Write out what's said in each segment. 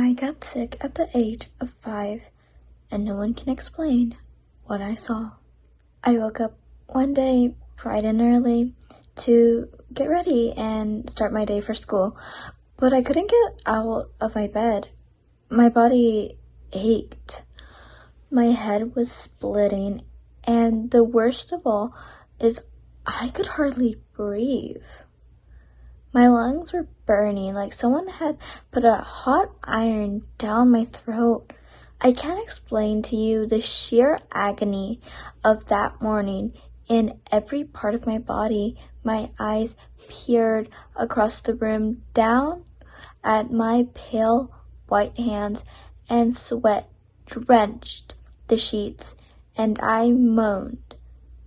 I got sick at the age of 5, and no one can explain what I saw. I woke up one day bright and early to get ready and start my day for school, but I couldn't get out of my bed. My body ached. My head was splitting, and the worst of all is I could hardly breathe. My lungs were burning like someone had put a hot iron down my throat. I can't explain to you the sheer agony of that morning. In every part of my body, my eyes peered across the room down at my pale white hands, and sweat drenched the sheets, and I moaned,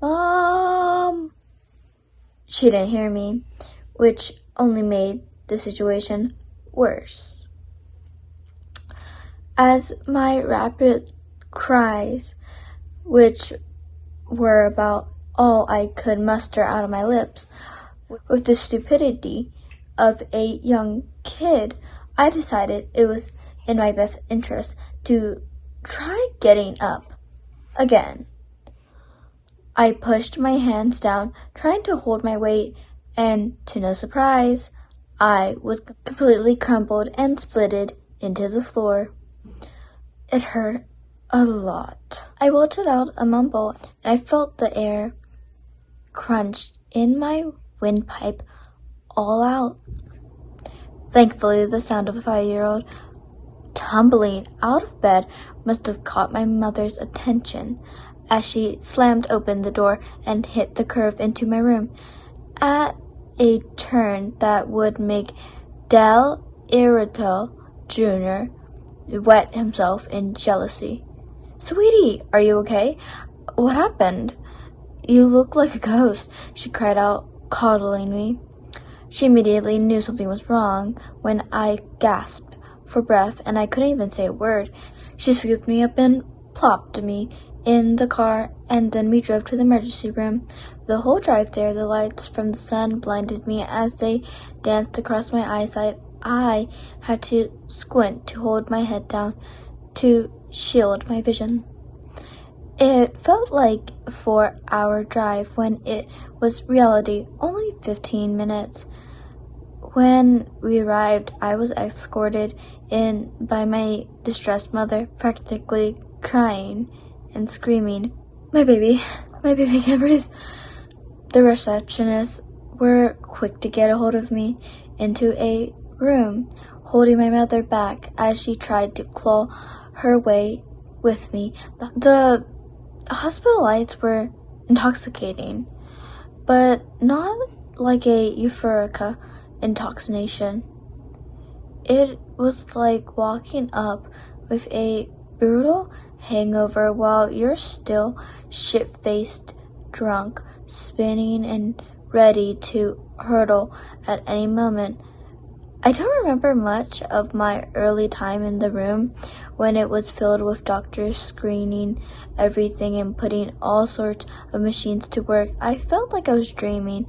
"Mom!" She didn't hear me, which only made the situation worse. As my rapid cries, which were about all I could muster out of my lips, with the stupidity of a young kid, I decided it was in my best interest to try getting up again. I pushed my hands down, trying to hold my weight, and to no surprise, I was completely crumpled and splitted into the floor. It hurt a lot. I wilted out a mumble, and I felt the air crunched in my windpipe all out. Thankfully, the sound of a 5-year-old tumbling out of bed must have caught my mother's attention as she slammed open the door and hit the curve into my room at a turn that would make Del Irritable Jr. wet himself in jealousy. "Sweetie, are you okay? What happened? You look like a ghost," she cried out, coddling me. She immediately knew something was wrong when I gasped for breath and I couldn't even say a word. She scooped me up and plopped me in the car, and then we drove to the emergency room. The whole drive there, the lights from the sun blinded me as they danced across my eyesight. I had to squint to hold my head down to shield my vision. It felt like a 4-hour drive when it was reality only 15 minutes. When we arrived, I was escorted in by my distressed mother, practically crying and screaming, my baby can't breathe." The receptionists were quick to get a hold of me into a room, holding my mother back as she tried to claw her way with me. The hospital lights were intoxicating, but not like a euphoric intoxication. It was like walking up with a brutal hangover while you're still shit-faced drunk, spinning and ready to hurtle at any moment. I don't remember much of my early time in the room when it was filled with doctors screening everything and putting all sorts of machines to work. I felt like I was dreaming.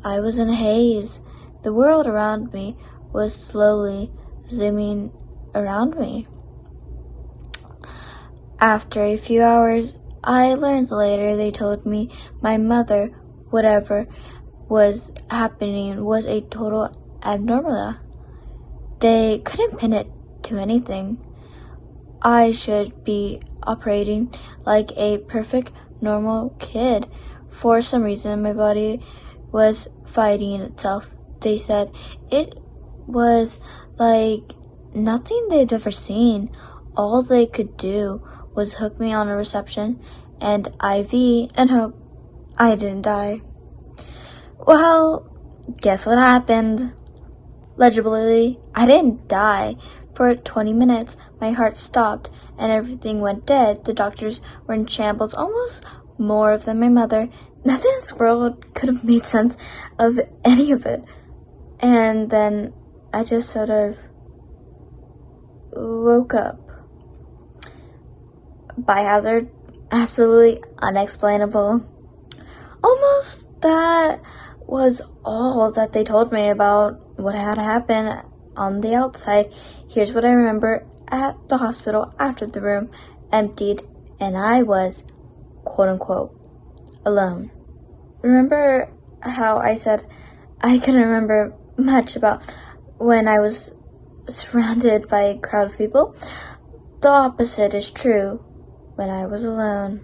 I was in a haze. The world around me was slowly zooming around me. After a few hours, I learned later, they told me my mother, whatever was happening, was a total abnormal. They couldn't pin it to anything. I should be operating like a perfect, normal kid. For some reason, my body was fighting itself. They said it was like nothing they'd ever seen. All they could do was hook me on a reception and IV and hope I didn't die. Well, guess what happened? Legibly, I didn't die. For 20 minutes, my heart stopped and everything went dead. The doctors were in shambles, almost more than my mother. Nothing in this world could have made sense of any of it. And then I just sort of woke up. Biohazard, absolutely unexplainable. Almost that was all that they told me about what had happened. on the outside. Here's what I remember at the hospital after the room emptied and I was, quote unquote, alone. Remember how I said I couldn't remember much about when I was surrounded by a crowd of people? The opposite is true when I was alone.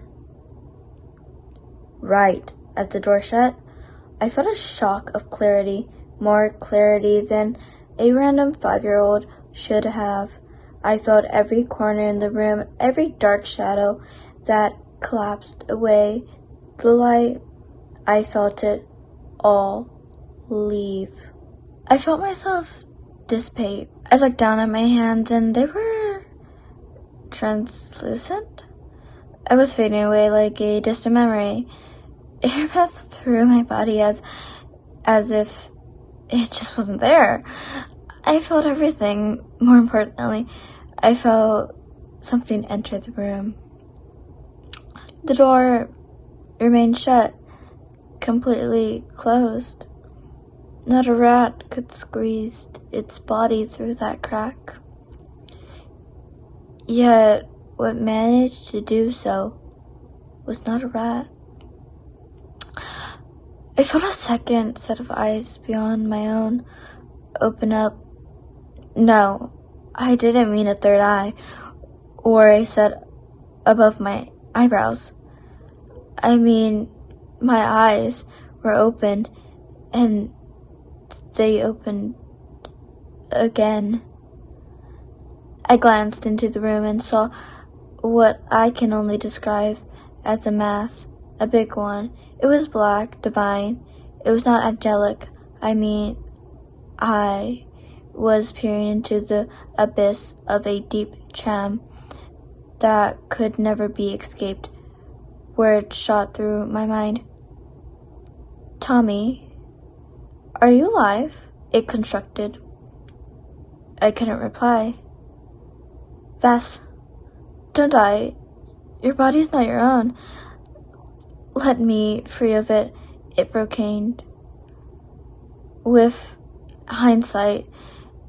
Right as the door shut, I felt a shock of clarity, more clarity than a random 5-year-old should have. I felt every corner in the room, every dark shadow that collapsed away. The light, I felt it all leave. I felt myself dissipate. I looked down at my hands and they were translucent. I was fading away like a distant memory. Air passed through my body as if it just wasn't there. I felt everything. More importantly, I felt something enter the room. The door remained shut, completely closed. Not a rat could squeeze its body through that crack. Yet, what managed to do so was not a rat. I felt a second set of eyes beyond my own open up. No, I didn't mean a third eye, or a set above my eyebrows. I mean, my eyes were open, and they opened again. I glanced into the room and saw what I can only describe as a mass, a big one. It was black, divine. It was not angelic. I mean, I was peering into the abyss of a deep chasm that could never be escaped. Words shot through my mind. Tommy, are you alive? It constructed. I couldn't reply. Vass, don't die. Your body's not your own. Let me free of it, it proclaimed. With hindsight,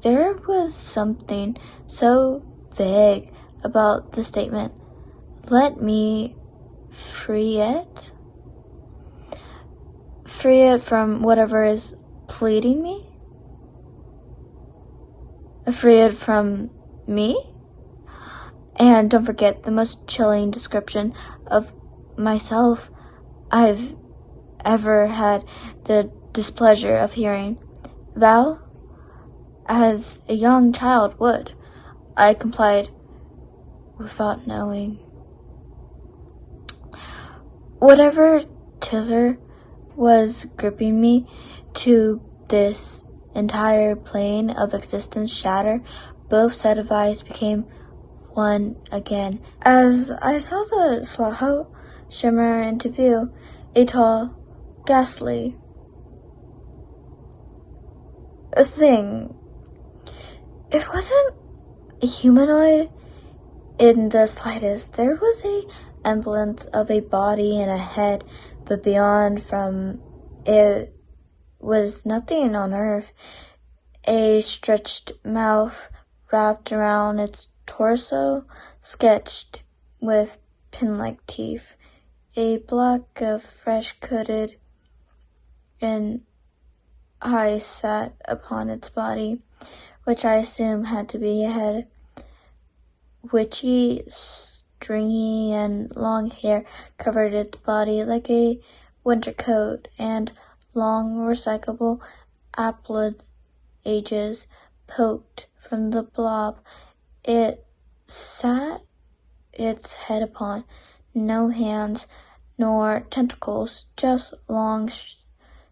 there was something so vague about the statement. Let me free it? Free it from whatever is pleading me? Free it from me? And don't forget the most chilling description of myself I've ever had the displeasure of hearing. Val, as a young child would. I complied without knowing. Whatever tizzer was gripping me to this entire plane of existence shatter, both sets of eyes became one again. As I saw the Slahout shimmer into view, a tall, ghastly thing. It wasn't a humanoid in the slightest. There was a semblance of a body and a head, but beyond from it was nothing on earth. A stretched mouth wrapped around its torso, sketched with pin-like teeth. A block of fresh-coated and eyes sat upon its body, which I assume had to be a head. Witchy, stringy, and long hair covered its body like a winter coat, and long recyclable appendages poked from the blob it sat its head upon. No hands nor tentacles, just long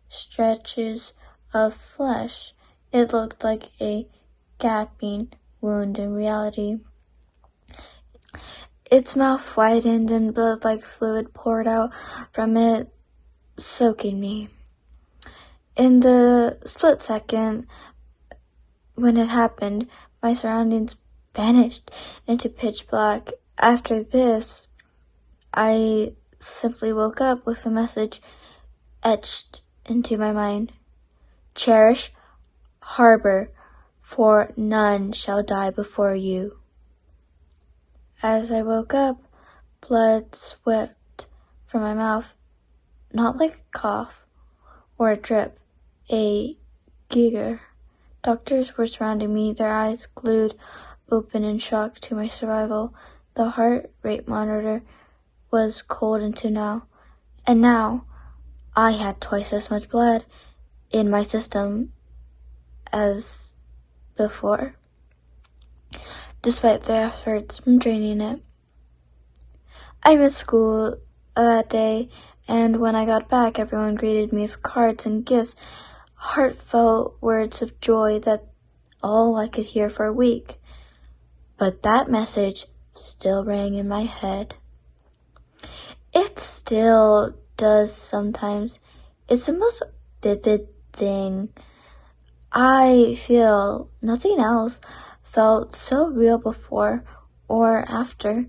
stretches of flesh. It looked like a gaping wound in reality. Its mouth widened and blood-like fluid poured out from it, soaking me. In the split second when it happened, my surroundings vanished into pitch black. After this, I simply woke up with a message etched into my mind. Cherish, harbor, for none shall die before you. As I woke up, blood swept from my mouth, not like a cough or a drip, a giggle. Doctors were surrounding me, their eyes glued open in shock to my survival. The heart rate monitor was cold into now, and now I had twice as much blood in my system as before, despite their efforts from draining it. I missed school that day, and when I got back, everyone greeted me with cards and gifts, heartfelt words of joy that all I could hear for a week. But that message still rang in my head. It still does sometimes. It's the most vivid thing. I feel nothing else felt so real before or after.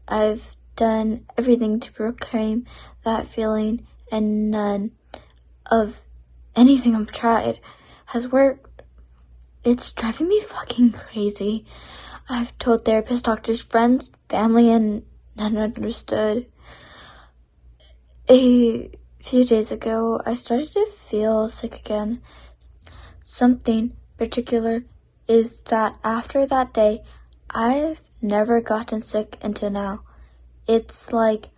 I've done everything to proclaim that feeling, and none of anything I've tried has worked. It's driving me fucking crazy. I've told therapists, doctors, friends, family, and none understood. A few days ago, I started to feel sick again. Something particular is that after that day, I've never gotten sick until now. It's like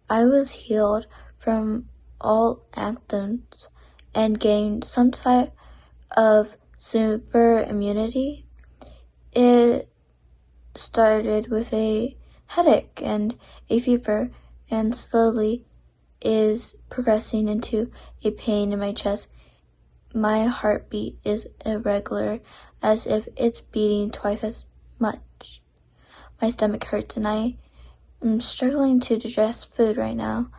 I was healed from all anthems and gained some type of super immunity. It started with a headache and a fever, and slowly is progressing into a pain in my chest. My heartbeat is irregular, as if it's beating twice as much. My stomach hurts, and I am struggling to digest food right now.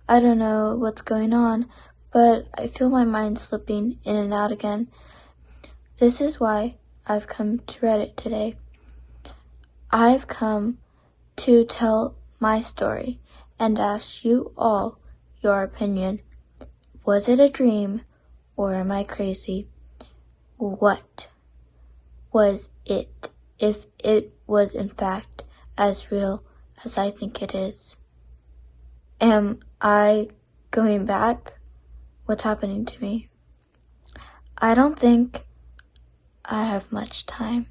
I don't know what's going on, but I feel my mind slipping in and out again. This is why I've come to Reddit today. I've come to tell my story and ask you all your opinion. Was it a dream, or am I crazy? What was it, if it was in fact as real as I think it is? Am I going back? What's happening to me? I don't think I have much time.